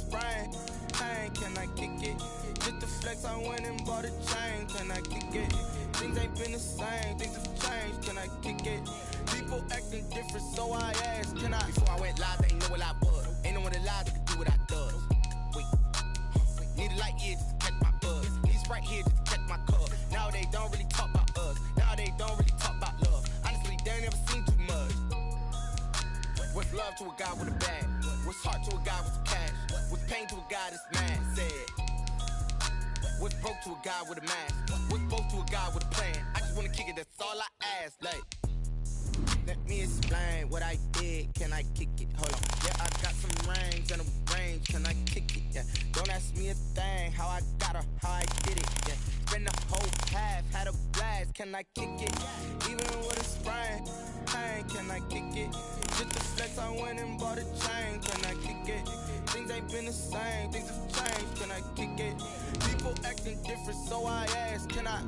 sprain. Pain, can I kick it? Just the flex, I went and bought a chain. Can I kick it? Things ain't been the same, things have changed. Can I kick it? People acting different, so I asked, can I? Before I went live, they knew what I was. Ain't no one alive that could do what I does. Wait, need a light year just to catch my buzz. Need Sprite here just to catch my cup. Now they don't really talk about us. Now they don't really talk about love. Honestly, they ain't never seen too much. What's love to a guy with a bag? What's heart to a guy with cash? What's pain to a guy that's mad? Said. What's broke to a guy with a mask? What's broke to a guy with a plan? I just wanna kick it, that's all I ask. Like, let me explain what I did. Can I kick it? Hold on. Yeah, I got some range and a range. Can I kick it? Yeah. Don't ask me a thing. How I got her, how I did it. Yeah. Spend the whole half, had a blast. Can I kick it? Even with a sprain, pain. Can I kick it? Just the flex, I went and bought a chain. Can I kick it? Things ain't been the same, things have changed. Can I kick it? People acting different, so I asked, can I?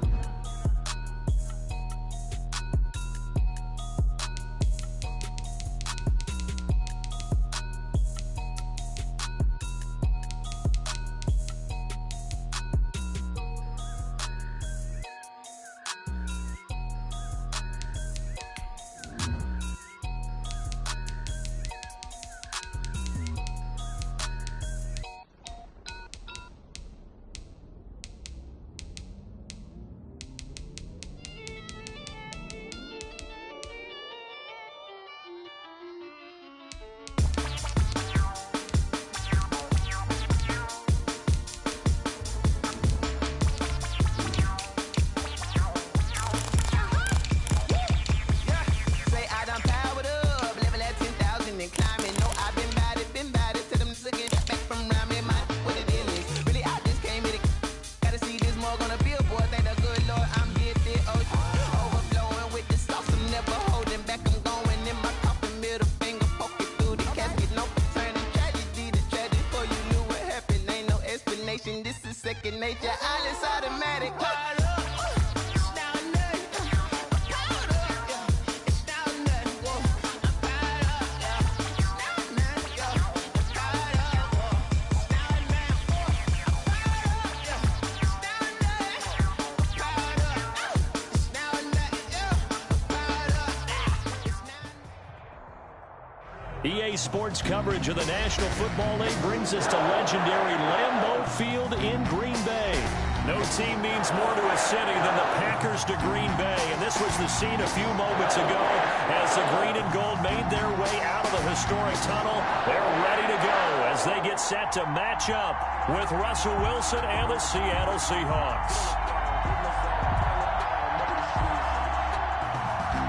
EA Sports coverage of the National Football League brings us to legendary Lambeau Field in Green Bay. No team means more to a city than the Packers to Green Bay, and this was the scene a few moments ago as the green and gold made their way out of the historic tunnel. They're ready to go as they get set to match up with Russell Wilson and the Seattle Seahawks.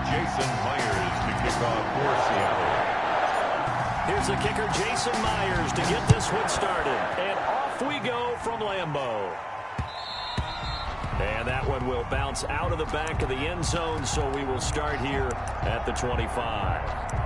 Jason Myers to kick off for Seattle. Here's the kicker, Jason Myers, to get this one started. And off we go from Lambeau. And that one will bounce out of the back of the end zone, so we will start here at the 25.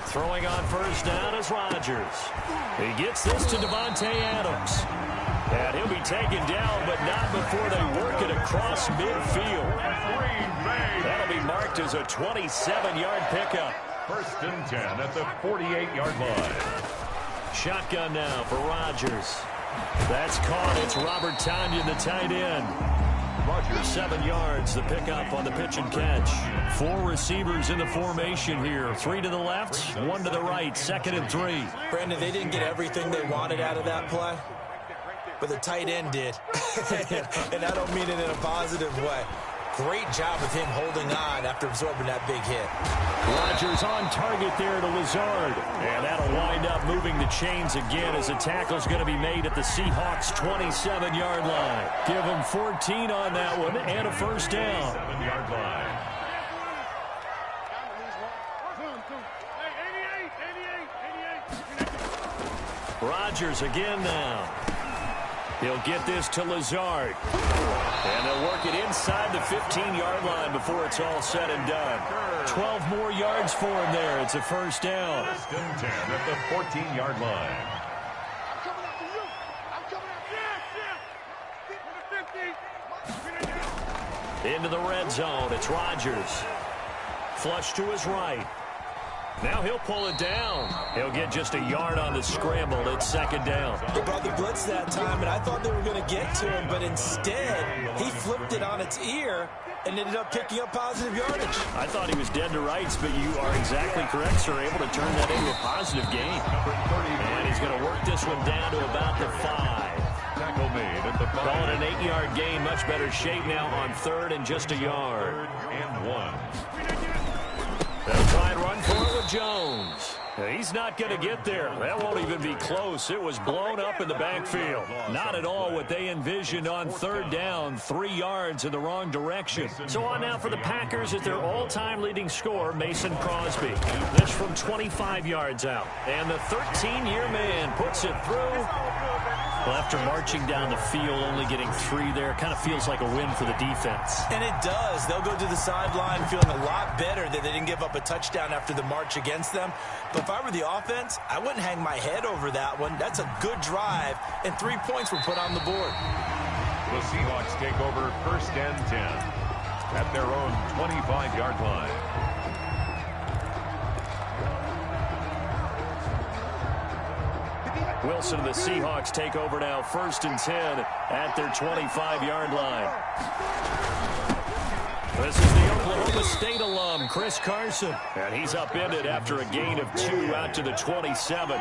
Throwing on first down is Rodgers. He gets this to Devontae Adams. And he'll be taken down, but not before they work it across midfield. That'll be marked as a 27-yard pickup. First and 10 at the 48-yard line. Shotgun now for Rodgers. That's caught. It's Robert Tonyan, the tight end. Rodgers 7 yards, the pickup on the pitch and catch. 4 receivers in the formation here. 3 to the left, 1 to the right. 2nd and 3. Brandon, they didn't get everything they wanted out of that play, but the tight end did. And I don't mean it in a positive way. Great job with him holding on after absorbing that big hit. Rodgers on target there to Lazard. And that'll wind up moving the chains again as the tackle's going to be made at the Seahawks' 27-yard line. Give them 14 on that one and a first down. 7-yard line. Rodgers again now. He'll get this to Lazard. And they'll work it inside the 15-yard line before it's all said and done. 12 more yards for him there. It's a first down. 10 at the 14-yard line. Into the red zone. It's Rodgers. Flush to his right. Now he'll pull it down. He'll get just a yard on the scramble. It's second down. They brought the blitz that time, and I thought they were going to get to him, but instead he flipped it on its ear and ended up picking up positive yardage. I thought he was dead to rights, but you are exactly correct, sir. Able to turn that into a positive gain. And he's going to work this one down to about the 5. Tackle made at the 5. Call it an 8-yard gain. Much better shape now on third and just a yard. 3rd and 1. They'll try and run for it with Jones. He's not going to get there. That won't even be close. It was blown up in the backfield. Not at all what they envisioned on third down. 3 yards in the wrong direction. So on now for the Packers at their all-time leading scorer, Mason Crosby. This from 25 yards out. And the 13-year man puts it through. Well, after marching down the field, only getting 3 there, kind of feels like a win for the defense. And it does. They'll go to the sideline feeling a lot better that they didn't give up a touchdown after the march against them. But if I were the offense, I wouldn't hang my head over that one. That's a good drive, and 3 points were put on the board. The Seahawks take over 1st and 10 at their own 25-yard line. Wilson and the Seahawks take over now, 1st and 10 at their 25-yard line. This is the Oklahoma State alum, Chris Carson. And he's upended after a gain of 2 out to the 27.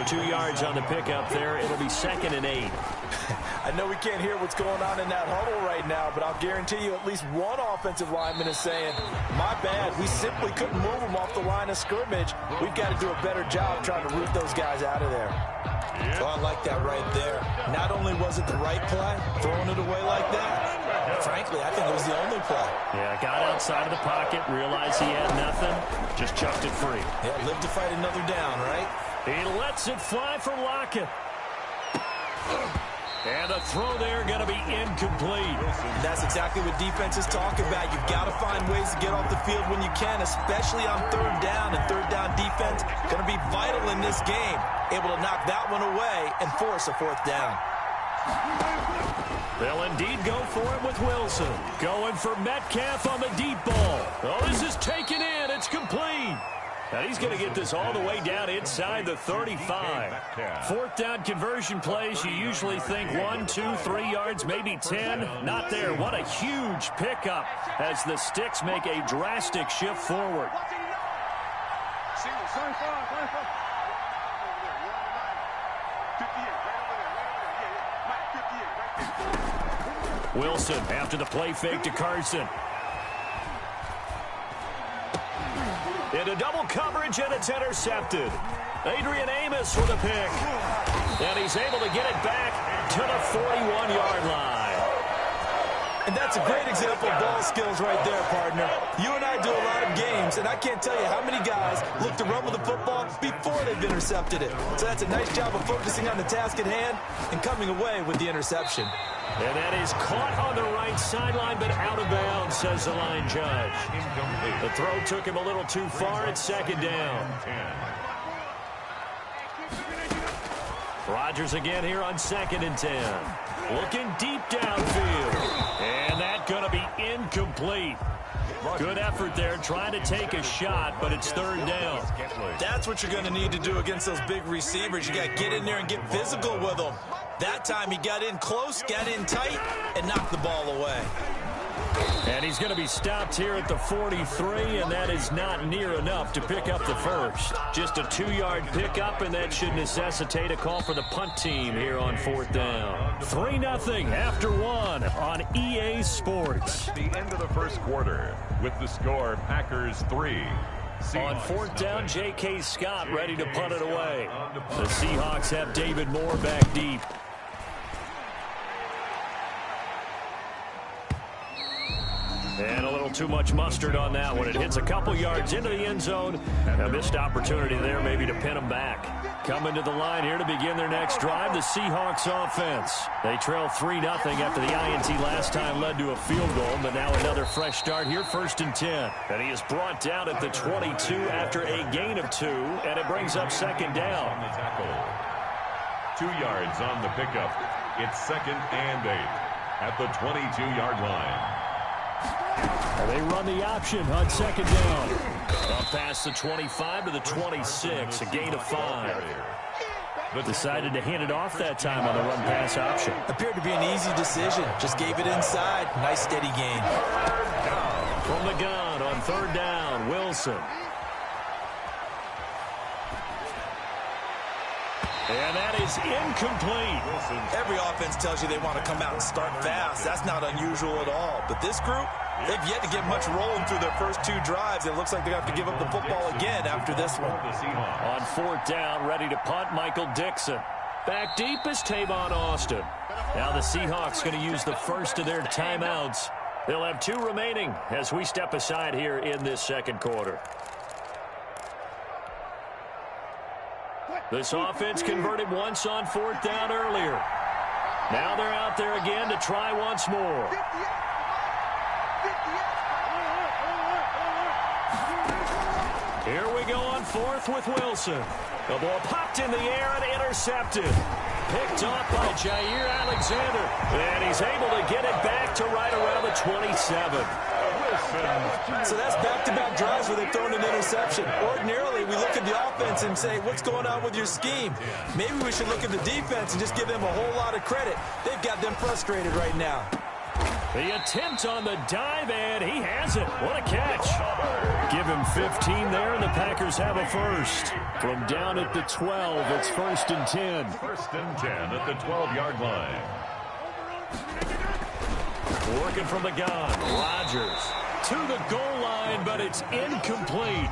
2 yards on the pickup there. It'll be 2nd and 8. I know we can't hear what's going on in that huddle right now, but I'll guarantee you at least one offensive lineman is saying, my bad, we simply couldn't move them off the line of scrimmage. We've got to do a better job trying to root those guys out of there. Oh, I like that right there. Not only was it the right play, throwing it away like that, frankly, I think it was the only play. Yeah, got outside of the pocket, realized he had nothing, just chucked it free. Yeah, live to fight another down, right? He lets it fly for Lockett. And the throw there going to be incomplete. That's exactly what defenses talk about. You've got to find ways to get off the field when you can, especially on third down. And third down defense going to be vital in this game. Able to knock that one away and force a 4th down. They'll indeed go for it with Wilson. Going for Metcalf on the deep ball. Oh, this is taken in. It's complete. And he's going to get this all the way down inside the 35. 4th down conversion plays, you usually think 1, 2, 3 yards, maybe 10. Not there. What a huge pickup as the Sticks make a drastic shift forward. Wilson after the play fake to Carson. Into double coverage, and it's intercepted. Adrian Amos with a pick. And he's able to get it back to the 41-yard line. And that's a great example of ball skills right there, partner. You and I do a lot of games, and I can't tell you how many guys look to run with the football before they've intercepted it. So that's a nice job of focusing on the task at hand and coming away with the interception. And that is caught on the right sideline, but out of bounds, says the line judge. The throw took him a little too far. It's 2nd down. Rodgers again here on 2nd and 10. Looking deep downfield. And that's going to be incomplete. Good effort there, trying to take a shot, but it's 3rd down. That's what you're going to need to do against those big receivers. You got to get in there and get physical with them. That time he got in close, got in tight, and knocked the ball away. And he's going to be stopped here at the 43, and that is not near enough to pick up the first. Just a 2-yard pickup, and that should necessitate a call for the punt team here on 4th down. 3-0 after 1 on EA Sports. The end of the first quarter with the score Packers 3. On 4th down, J.K. Scott ready to punt it away. The Seahawks have David Moore back deep. And a little too much mustard on that one. It hits a couple yards into the end zone. A missed opportunity there maybe to pin him back. Coming to the line here to begin their next drive, the Seahawks offense. They trail 3-0 after the INT last time led to a field goal, but now another fresh start here, 1st and 10. And he is brought down at the 22 after a gain of 2, and it brings up 2nd down. 2 yards on the pickup. It's 2nd and 8 at the 22-yard line. And they run the option on 2nd down. Up past the 25 to the 26, a gain of 5. Decided to hand it off that time on the run-pass option. Appeared to be an easy decision. Just gave it inside. Nice steady gain. From the gun on 3rd down, Wilson. And that is incomplete. Every offense tells you they want to come out and start fast. That's not unusual at all. But this group, they've yet to get much rolling through their first 2 drives. It looks like they have to give up the football again after this one. On 4th down, ready to punt, Michael Dixon. Back deep is Tavon Austin. Now the Seahawks going to use the first of their timeouts. They'll have 2 remaining as we step aside here in this 2nd quarter. This offense converted once on 4th down earlier. Now they're out there again to try once more. Here we go on 4th with Wilson. The ball popped in the air and intercepted. Picked off by Jair Alexander. And he's able to get it back to right around the 27. So that's back-to-back drives where they've thrown an interception. Ordinarily, we look at the offense and say, what's going on with your scheme? Maybe we should look at the defense and just give them a whole lot of credit. They've got them frustrated right now. The attempt on the dive, and he has it. What a catch. Give him 15 there, and the Packers have a first. From down at the 12, it's 1st and 10. 1st and 10 at the 12-yard line. Working from the gun, Rodgers to the goal line, but it's incomplete.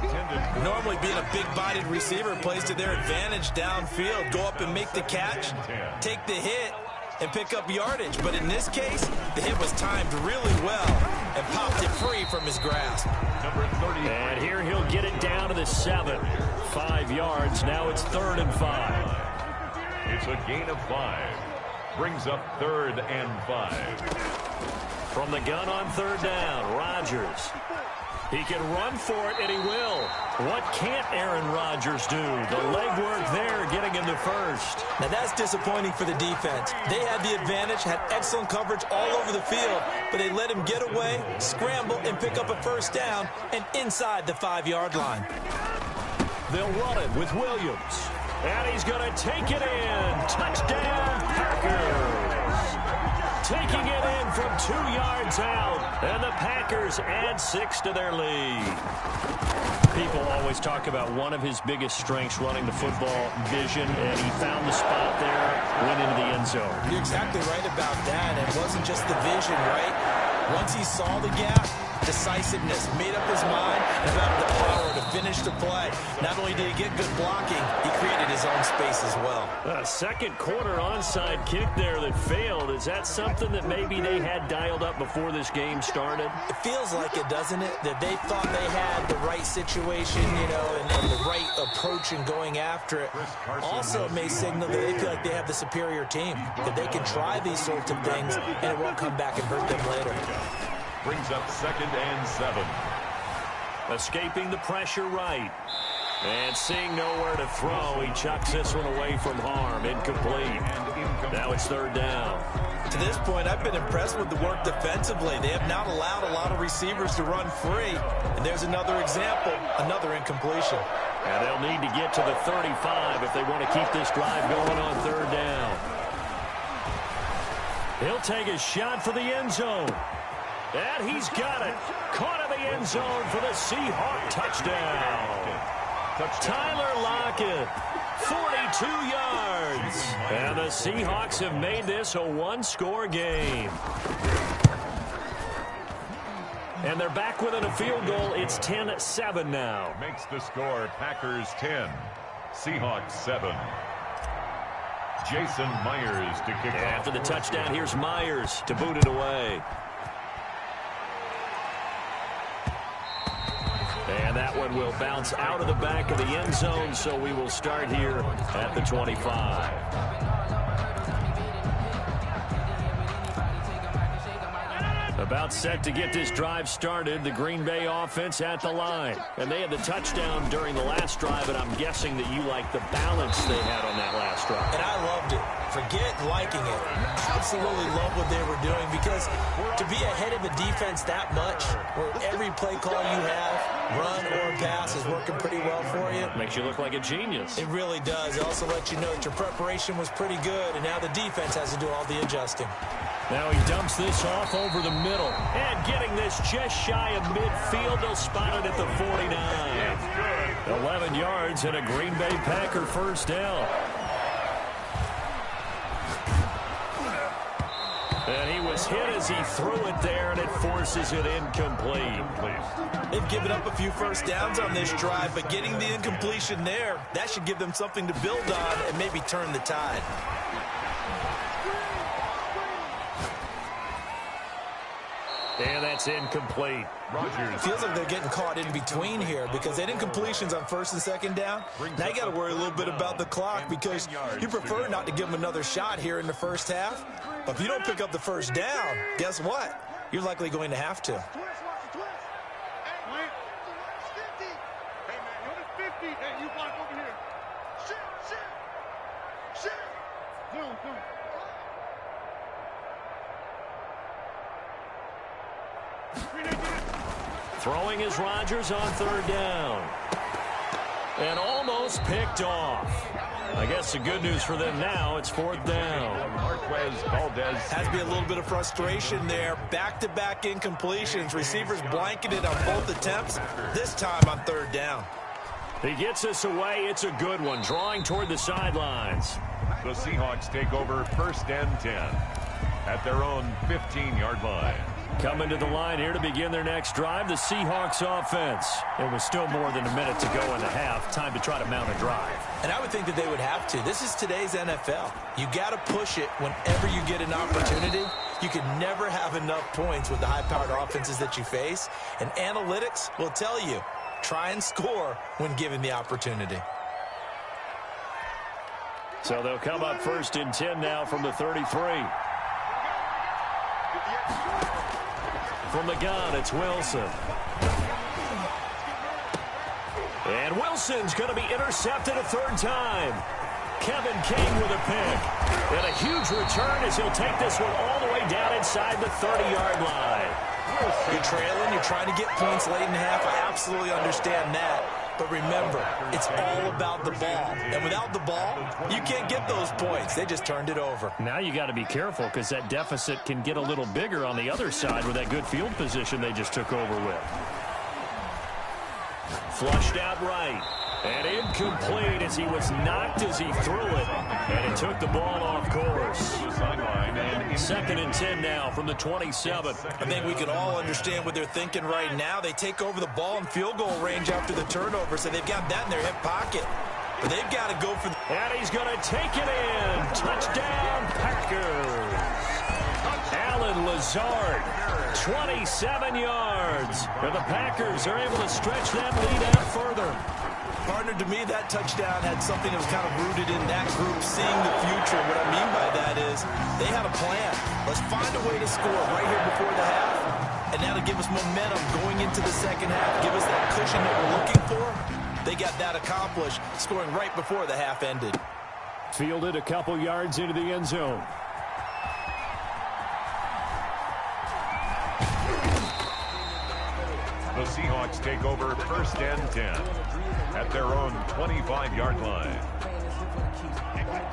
Normally being a big-bodied receiver plays to their advantage downfield. Go up and make the catch, take the hit, and pick up yardage. But in this case, the hit was timed really well and popped it free from his grasp. And here he'll get it down to the 7. 5 yards. Now it's 3rd and 5. It's a gain of 5. Brings up 3rd and 5. From the gun on 3rd down, Rodgers. He can run for it, and he will. What can't Aaron Rodgers do? The legwork there, getting him the first. Now, that's disappointing for the defense. They had the advantage, had excellent coverage all over the field, but they let him get away, scramble, and pick up a 1st down, and inside the 5-yard line. They'll run it with Williams. And he's going to take it in. Touchdown, Packers. Taking it in from 2 yards out. And the Packers add 6 to their lead. People always talk about one of his biggest strengths running the football, vision, and he found the spot there, went into the end zone. You're exactly right about that. It wasn't just the vision, right? Once he saw the gap, decisiveness, made up his mind about the power to finish the play. Not only did he get good blocking, he created his own space as well. A 2nd quarter onside kick there that failed. Is that something that maybe they had dialed up before this game started? It feels like it, doesn't it? That they thought they had the right situation, you know, and the right approach in going after it. Also, it may signal that they feel like they have the superior team, that they can try these sorts of things, and it won't come back and hurt them later. Brings up 2nd and 7. Escaping the pressure right. And seeing nowhere to throw, he chucks this one away from harm. Incomplete. Now it's 3rd down. To this point, I've been impressed with the work defensively. They have not allowed a lot of receivers to run free. And there's another example, another incompletion. And they'll need to get to the 35 if they want to keep this drive going on 3rd down. He'll take a shot for the end zone. And he's got it. Caught in the end zone for the Seahawk touchdown. Tyler Lockett, 42 yards. And the Seahawks have made this a 1-score game. And they're back within a field goal. It's 10-7 now. Makes the score Packers 10, Seahawks 7. Jason Myers to kick off. After the touchdown, here's Myers to boot it away. And that one will bounce out of the back of the end zone, so we will start here at the 25. About set to get this drive started, the Green Bay offense at the line. And they had the touchdown during the last drive, and I'm guessing that you like the balance they had on that last drive. And I loved it. Forget liking it. Absolutely love what they were doing, because to be ahead of a defense that much, where every play call you have, run or pass, is working pretty well for you. Makes you look like a genius. It really does. It also lets you know that your preparation was pretty good, and now the defense has to do all the adjusting. Now he dumps this off over the middle. And getting this just shy of midfield, they'll spot it at the 49. 11 yards and a Green Bay Packer first down. And he was hit as he threw it there, and it forces it incomplete. They've given up a few first downs on this drive, but getting the incompletion there, that should give them something to build on and maybe turn the tide. And that's incomplete. It feels like they're getting caught in between here, because they had incompletions on first and second down. Now you got to worry a little bit about the clock, because you prefer not to give them another shot here in the first half. But if you don't pick up the first down, guess what? You're likely going to have to. Throwing is Rodgers on third down. And almost picked off. I guess the good news for them now, it's fourth down. Has to be a little bit of frustration there. Back-to-back incompletions. Receivers blanketed on both attempts, this time on third down. He gets us away. It's a good one, drawing toward the sidelines. The Seahawks take over first and 10 at their own 15-yard line. Coming to the line here to begin their next drive, the Seahawks offense. It was still more than a minute to go in the half. Time to try to mount a drive. And I would think that they would have to. This is today's NFL. You got to push it whenever you get an opportunity. You can never have enough points with the high-powered offenses that you face. And analytics will tell you, try and score when given the opportunity. So they'll come up first and 10 now from the 33. From the gun, it's Wilson. And Wilson's going to be intercepted a third time. Kevin King with a pick. And a huge return as he'll take this one all the way down inside the 30-yard line. You're trailing, you're trying to get points late in the half. I absolutely understand that. But remember, it's all about the ball. And without the ball, you can't get those points. They just turned it over. Now you got to be careful, because that deficit can get a little bigger on the other side with that good field position they just took over with. Flushed out right. And incomplete as he was knocked as he threw it. And it took the ball off course. Second and 10 now from the 27. I think we can all understand what they're thinking right now. They take over the ball in field goal range after the turnover, so they've got that in their hip pocket. But they've got to go for and he's going to take it in. Touchdown, Packers. Alan Lazard, 27 yards. And the Packers are able to stretch that lead out further. Partner, to me, that touchdown had something that was kind of rooted in that group seeing the future. What I mean by that is they had a plan. Let's find a way to score right here before the half. And that'll give us momentum going into the second half. Give us that cushion that we're looking for. They got that accomplished, scoring right before the half ended. Fielded a couple yards into the end zone. The Seahawks take over first and 10 at their own 25-yard line.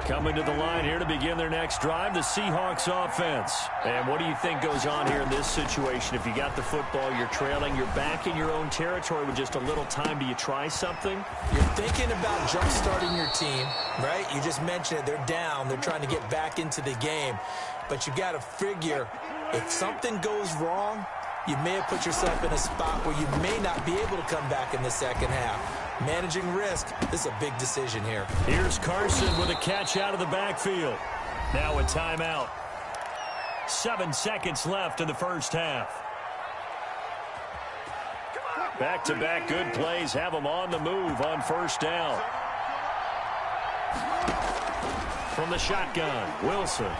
Coming to the line here to begin their next drive, the Seahawks offense. And what do you think goes on here in this situation? If you got the football, you're trailing, you're back in your own territory with just a little time. Do you try something? You're thinking about jump-starting your team, right? You just mentioned it. They're down. They're trying to get back into the game. But you got to figure, if something goes wrong, you may have put yourself in a spot where you may not be able to come back in the second half. Managing risk, this is a big decision here. Here's Carson with a catch out of the backfield. Now a timeout. 7 seconds left in the first half. Back-to-back good plays have them on the move on first down. From the shotgun, Wilson.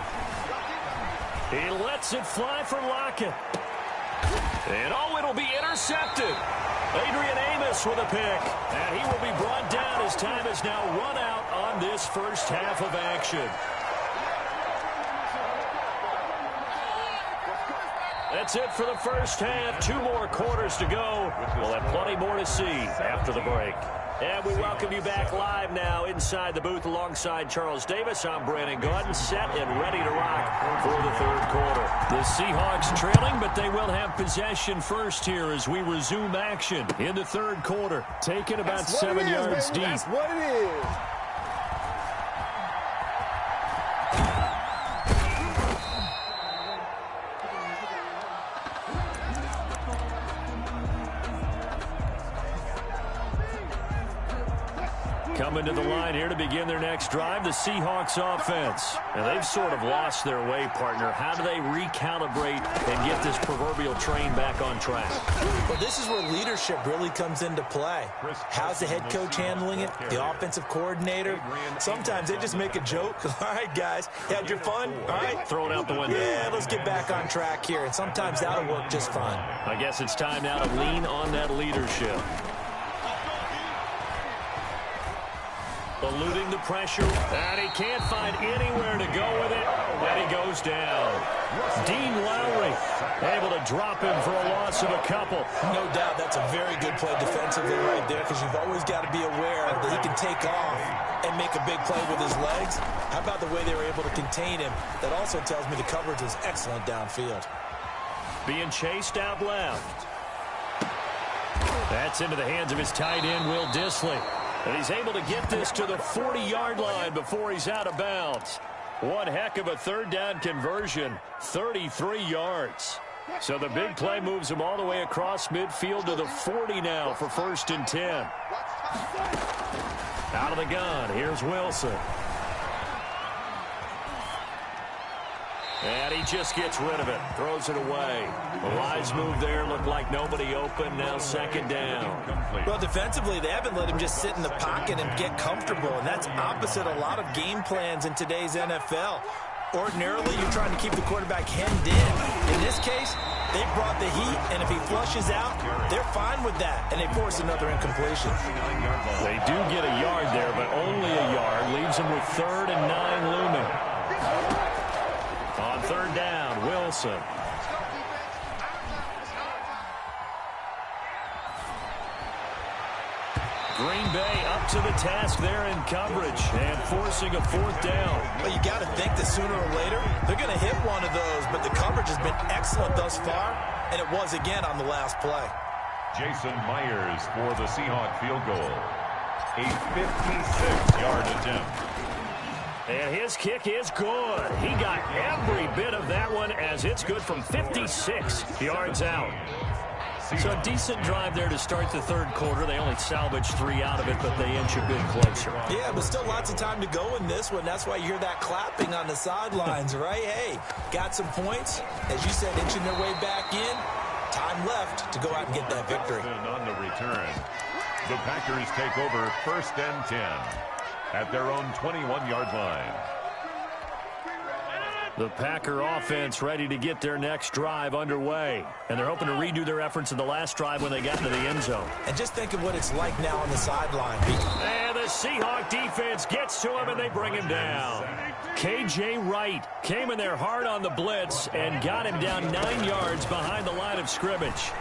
He lets it fly for Lockett. And it'll be intercepted. Adrian Amos with a pick. And he will be brought down as time has now run out on this first half of action. That's it for the first half. 2 more quarters to go. We'll have plenty more to see after the break. And we welcome you back live now inside the booth alongside Charles Davis. I'm Brandon Gordon, set and ready to rock for the third quarter. The Seahawks trailing, but they will have possession first here as we resume action in the third quarter. Taken about 7 yards deep. That's what it is. Coming to the line here to begin their next drive, the Seahawks offense. And they've sort of lost their way, partner. How do they recalibrate and get this proverbial train back on track? Well, this is where leadership really comes into play. How's the head coach handling it? The offensive coordinator? Sometimes they just make a joke. All right, guys, had your fun? All right. Throw it out the window. Yeah, let's get back on track here. And sometimes that'll work just fine. I guess it's time now to lean on that leadership. Eluding the pressure, and he can't find anywhere to go with it, and he goes down. Dean Lowry able to drop him for a loss of a couple. No doubt that's a very good play defensively right there, because you've always got to be aware that he can take off and make a big play with his legs. How about the way they were able to contain him? That also tells me the coverage was excellent downfield. Being chased out left. That's into the hands of his tight end, Will Dissly. And he's able to get this to the 40-yard line before he's out of bounds. One heck of a third down conversion, 33 yards. So the big play moves him all the way across midfield to the 40 now for 1st and 10. Out of the gun, here's Wilson. And he just gets rid of it, throws it away. A wise move there, looked like nobody open, now 2nd down. Well, defensively, they haven't let him just sit in the pocket and get comfortable, and that's opposite a lot of game plans in today's NFL. Ordinarily, you're trying to keep the quarterback hemmed in. In this case, they brought the heat, and if he flushes out, they're fine with that, and they force another incompletion. They do get a yard there, but only a yard. Leaves them with 3rd and 9 looming. On 3rd down, Wilson. Green Bay up to the task there in coverage and forcing a 4th down. Well, you got to think that sooner or later they're going to hit one of those, but the coverage has been excellent thus far, and it was again on the last play. Jason Myers for the Seahawk field goal. A 56-yard attempt. And his kick is good. He got every bit of that one as it's good from 56 yards out. So a decent drive there to start the third quarter. They only salvaged 3 out of it, but they inch a bit closer. Yeah, but still lots of time to go in this one. That's why you hear that clapping on the sidelines, right? Hey, got some points. As you said, inching their way back in. Time left to go out and get that victory. On the return, the Packers take over 1st and 10. At their own 21-yard line. The Packer offense ready to get their next drive underway. And they're hoping to redo their efforts in the last drive when they got into the end zone. And just think of what it's like now on the sideline. And the Seahawk defense gets to him and they bring him down. K.J. Wright came in there hard on the blitz and got him down 9 yards behind the line of scrimmage.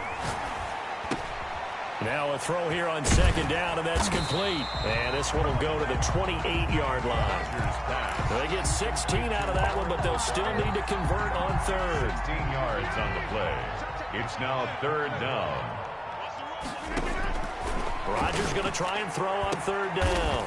Now a throw here on 2nd down, and that's complete. And this one will go to the 28-yard line. They get 16 out of that one, but they'll still need to convert on 3rd. 16 yards on the play. It's now 3rd down. Rodgers going to try and throw on 3rd down.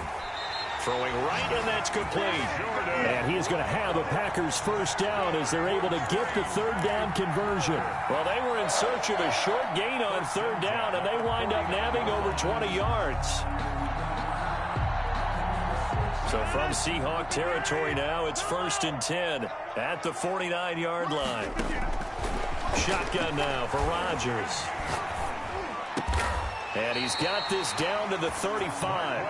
Throwing right, and that's complete. And he is going to have a Packers 1st down as they're able to get the 3rd down conversion. Well, they were in search of a short gain on 3rd down, and they wind up nabbing over 20 yards. So from Seahawk territory now, it's 1st and 10 at the 49-yard line. Shotgun now for Rodgers. And he's got this down to the 35.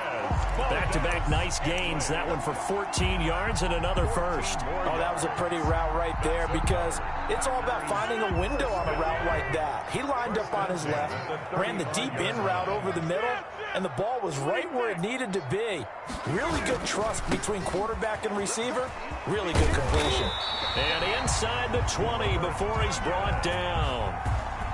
Back-to-back nice gains. That one for 14 yards and another first. Oh, that was a pretty route right there because it's all about finding a window on a route like that. He lined up on his left, ran the deep in route over the middle, and the ball was right where it needed to be. Really good trust between quarterback and receiver. Really good completion. And inside the 20 before he's brought down.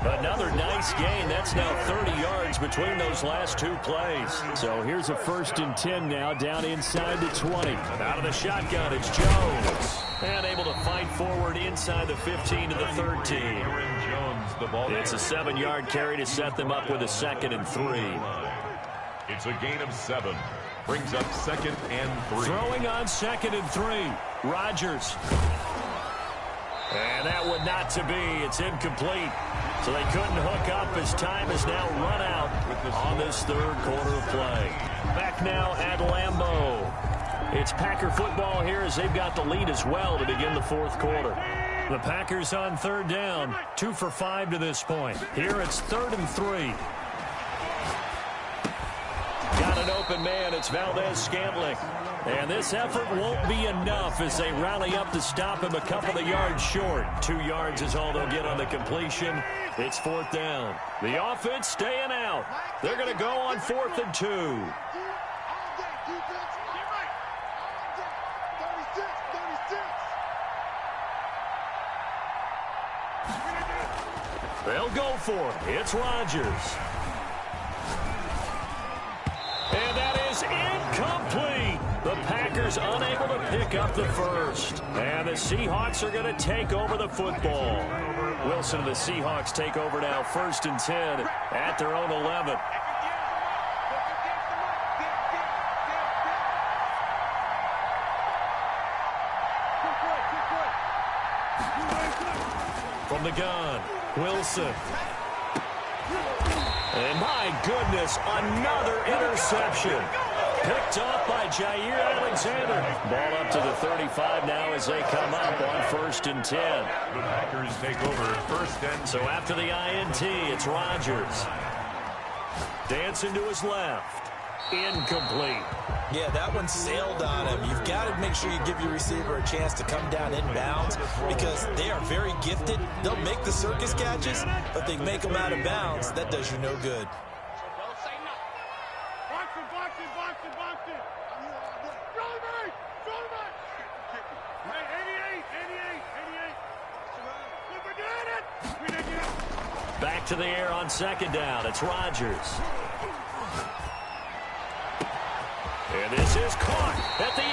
Another nice gain. That's now 30 yards between those last two plays. So here's a 1st and 10 now, down inside the 20. Out of the shotgun, it's Jones. And able to fight forward inside the 15 to the 13. It's a 7-yard carry to set them up with a 2nd and 3. It's a gain of 7. Brings up 2nd and 3. Throwing on 2nd and 3. Rodgers. And that one not to be. It's incomplete. So they couldn't hook up as time has now run out on this 3rd quarter of play. Back now at Lambeau. It's Packer football here as they've got the lead as well to begin the 4th quarter. The Packers on 3rd down. 2 for 5 to this point. Here it's 3rd and 3. Got an open man. It's Valdez-Scantling. And this effort won't be enough as they rally up to stop him a couple of yards short. 2 yards is all they'll get on the completion. It's 4th down. The offense staying out. They're going to go on 4th and 2. They'll go for it. It's Rodgers. And that is incomplete. The Packers unable to pick up the first. And the Seahawks are going to take over the football. Wilson and the Seahawks take over now, 1st and 10 at their own 11. From the gun, Wilson. And my goodness, another interception. Picked off by Jair Alexander. Ball up to the 35 now as they come up on 1st and 10. The Packers take over 1st and 10. So after the INT, it's Rodgers. Dancing to his left. Incomplete. Yeah, that one sailed on him. You've got to make sure you give your receiver a chance to come down inbounds because they are very gifted. They'll make the circus catches, but they make them out of bounds. That does you no good. Back to the air on 2nd down. It's Rodgers. And this is caught at the 8.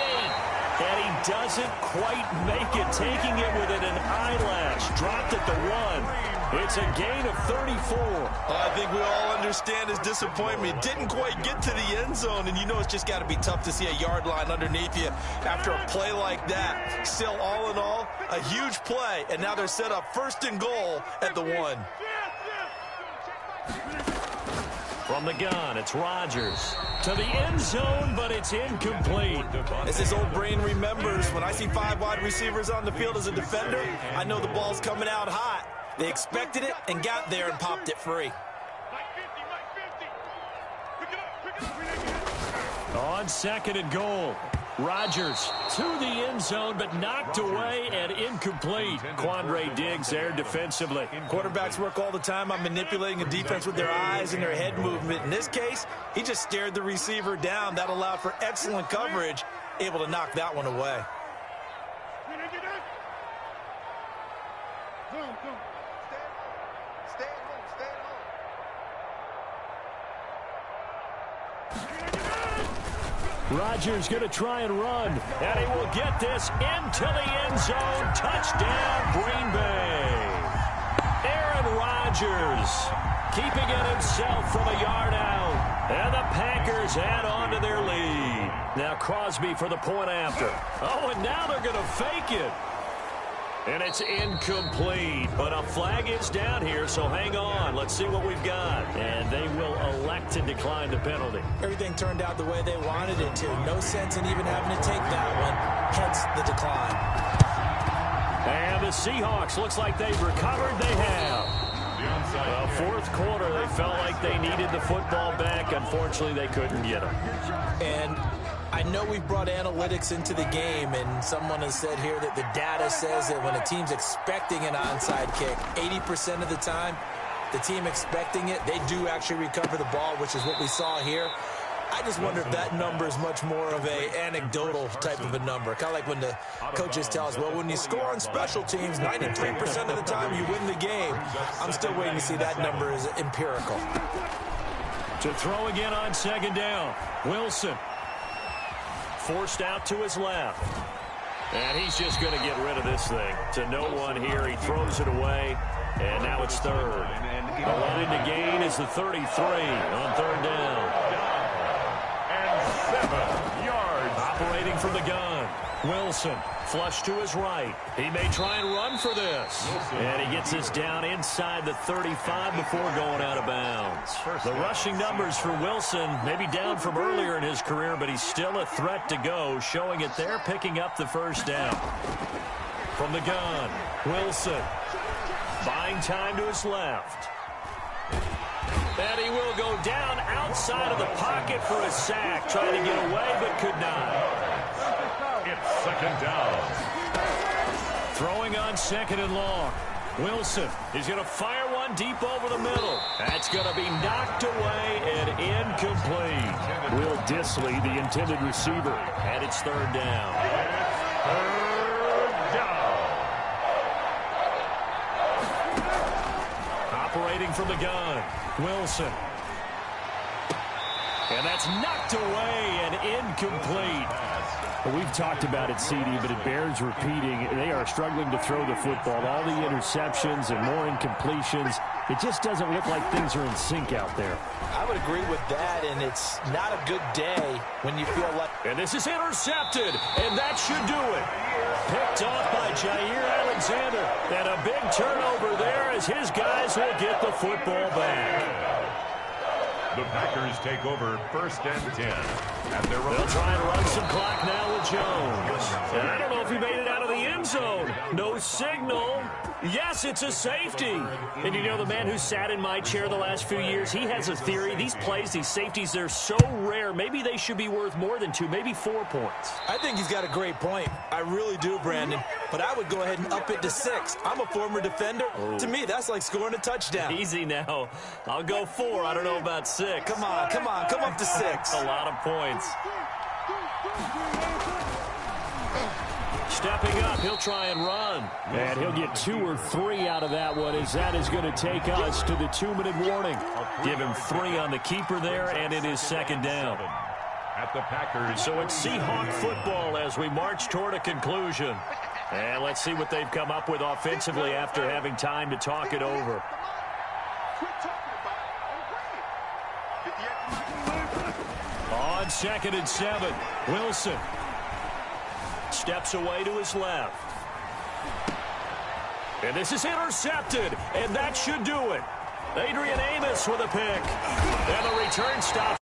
And he doesn't quite make it, taking it within an eyelash. Dropped at the 1. It's a gain of 34. I think we all understand his disappointment. Didn't quite get to the end zone, and you know it's just got to be tough to see a yard line underneath you after a play like that. Still, all in all, a huge play, and now they're set up 1st and goal at the 1. From the gun, it's Rodgers. To the end zone, but it's incomplete. As his old brain remembers, when I see 5 wide receivers on the field as a defender, I know the ball's coming out hot. They expected it and got there and popped it free. On 2nd and goal. Rodgers to the end zone, but knocked away and incomplete. Quandre Diggs there defensively. Quarterbacks work all the time on manipulating a defense with their eyes and their head movement. In this case, he just stared the receiver down. That allowed for excellent coverage, able to knock that one away. Rodgers going to try and run, and he will get this into the end zone. Touchdown, Green Bay. Aaron Rodgers keeping it himself from a yard out, and the Packers add on to their lead. Now Crosby for the point after. Oh, and now they're going to fake it. And it's incomplete, but a flag is down here, so hang on. Let's see what we've got. And they will elect to decline the penalty. Everything turned out the way they wanted it to. No sense in even having to take that one, hence the decline. And the Seahawks, looks like they've recovered. They have. Well, fourth quarter, they felt like they needed the football back. Unfortunately, they couldn't get it. And I know we've brought analytics into the game, and someone has said here that the data says that when a team's expecting an onside kick, 80% of the time, the team expecting it, they do actually recover the ball, which is what we saw here. I just wonder if that number is much more of a anecdotal type of a number. Kind of like when the coaches tell us, well, when you score on special teams, 93% of the time you win the game. I'm still waiting to see that number is empirical. To throw again on second down. Wilson forced out to his left. And he's just going to get rid of this thing. To no one here. He throws it away. And now it's third. The line to gain is the 33 on third down. 7 yards. Operating from the gun. Wilson, flush to his right. He may try and run for this. And he gets this down inside the 35 before going out of bounds. The rushing numbers for Wilson maybe down from earlier in his career, but he's still a threat to go, showing it there, picking up the first down. From the gun, Wilson buying time to his left. And he will go down outside of the pocket for a sack, trying to get away but could not. It's second down. Throwing on second and long. Wilson is going to fire one deep over the middle. That's going to be knocked away and incomplete. Will Disley, the intended receiver, and it's third down. Third down. Operating from the gun, Wilson. And that's knocked away and incomplete. Well, we've talked about it, CD, but it bears repeating. They are struggling to throw the football. All the interceptions and more incompletions. It just doesn't look like things are in sync out there. I would agree with that, and it's not a good day when you feel like... And this is intercepted, and that should do it. Picked off by Jair Alexander. And a big turnover there as his guys will get the football back. The Packers take over first and 10. At their They'll try and run some clock now with Jones. And I don't know if he made it out of the end zone. No signal. Yes, it's a safety. And you know, the man who sat in my chair the last few years, he has a theory. These plays, these safeties, they're so rare. Maybe they should be worth more than 2, maybe 4 points. I think he's got a great point. I really do, Brandon. But I would go ahead and up it to 6. I'm a former defender. Oh. To me, that's like scoring a touchdown. Easy now. I'll go 4. I don't know about 6. Come on. Come up to 6. A lot of points. Stepping up, he'll try and run. And he'll get 2 or 3 out of that one, as that is going to take us to the 2-minute warning. Give him 3 on the keeper there, and it is second down. At the Packers. So it's Seahawk football as we march toward a conclusion. And let's see what they've come up with offensively after having time to talk it over. On 2nd and 7, Wilson steps away to his left. And this is intercepted, and that should do it. Adrian Amos with a pick. And the return stop.